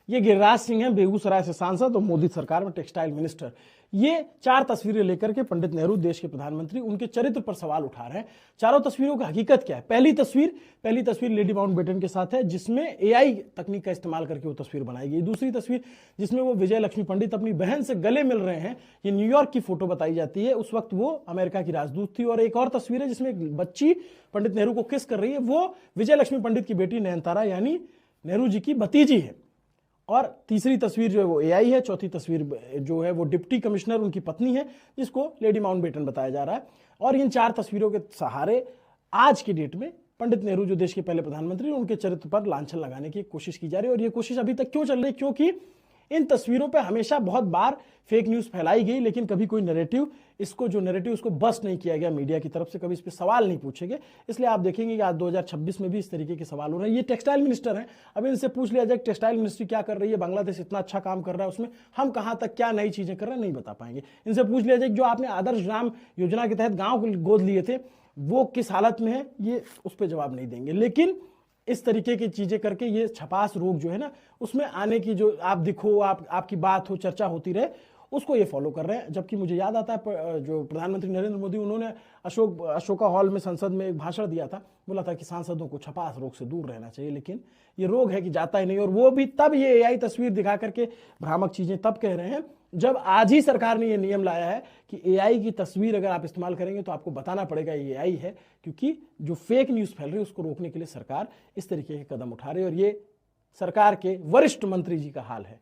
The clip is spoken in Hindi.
ये गिरिराज सिंह हैं, बेगूसराय से सांसद और मोदी सरकार में टेक्सटाइल मिनिस्टर। ये 4 तस्वीरें लेकर के पंडित नेहरू, देश के प्रधानमंत्री, उनके चरित्र पर सवाल उठा रहे हैं। चारों तस्वीरों की हकीकत क्या है? पहली तस्वीर लेडी माउंटबेटन के साथ है, जिसमें एआई तकनीक का इस्तेमाल करके वो तस्वीर बनाई गई। दूसरी तस्वीर जिसमें वो विजय लक्ष्मी पंडित अपनी बहन से गले मिल रहे हैं, ये न्यूयॉर्क की फोटो बताई जाती है, उस वक्त वो अमेरिका की राजदूत थी। और एक और तस्वीर है जिसमें एक बच्ची पंडित नेहरू को किस कर रही है, वो विजय लक्ष्मी पंडित की बेटी नयनतारा यानी नेहरू जी की भतीजी है। और तीसरी तस्वीर जो है वो एआई है। चौथी तस्वीर जो है वो डिप्टी कमिश्नर उनकी पत्नी है, जिसको लेडी माउंटबेटन बताया जा रहा है। और इन 4 तस्वीरों के सहारे आज की डेट में पंडित नेहरू, जो देश के पहले प्रधानमंत्री, उनके चरित्र पर लांछन लगाने की कोशिश की जा रही है। और ये कोशिश अभी तक क्यों चल रही है? क्योंकि इन तस्वीरों पे हमेशा बहुत बार फेक न्यूज फैलाई गई, लेकिन कभी कोई नैरेटिव, उसको बस्ट नहीं किया गया मीडिया की तरफ से, कभी इस पे सवाल नहीं पूछे गए। इसलिए आप देखेंगे कि आज 2026 में भी इस तरीके के सवाल हो रहे हैं। ये टेक्सटाइल मिनिस्टर हैं, अब इनसे पूछ लिया जाए टेक्सटाइल मिनिस्ट्री क्या कर रही है, बांग्लादेश इतना अच्छा काम कर रहा है, उसमें हम कहां तक क्या नई चीजें कर रहे हैं, नहीं बता पाएंगे। इनसे पूछ लिया जाए जो आपने आदर्श ग्राम योजना के तहत गांव को गोद लिए थे, वो किस हालत में है, ये उस पर जवाब नहीं देंगे। लेकिन इस तरीके की चीजें करके ये छपास रोग जो है ना, उसमें आने की, जो आप दिखो, आपकी बात हो, चर्चा होती रहे, उसको ये फॉलो कर रहे हैं। जबकि मुझे याद आता है जो प्रधानमंत्री नरेंद्र मोदी, उन्होंने अशोका हॉल में संसद में एक भाषण दिया था, बोला था कि सांसदों को छपास रोग से दूर रहना चाहिए। लेकिन ये रोग है कि जाता ही नहीं। और वो भी तब ये एआई तस्वीर दिखा करके भ्रामक चीजें तब कह रहे हैं जब आज ही सरकार ने ये नियम लाया है कि एआई की तस्वीर अगर आप इस्तेमाल करेंगे तो आपको बताना पड़ेगा ये एआई है, क्योंकि जो फेक न्यूज फैल रही है उसको रोकने के लिए सरकार इस तरीके के कदम उठा रही है। और ये सरकार के वरिष्ठ मंत्री जी का हाल है।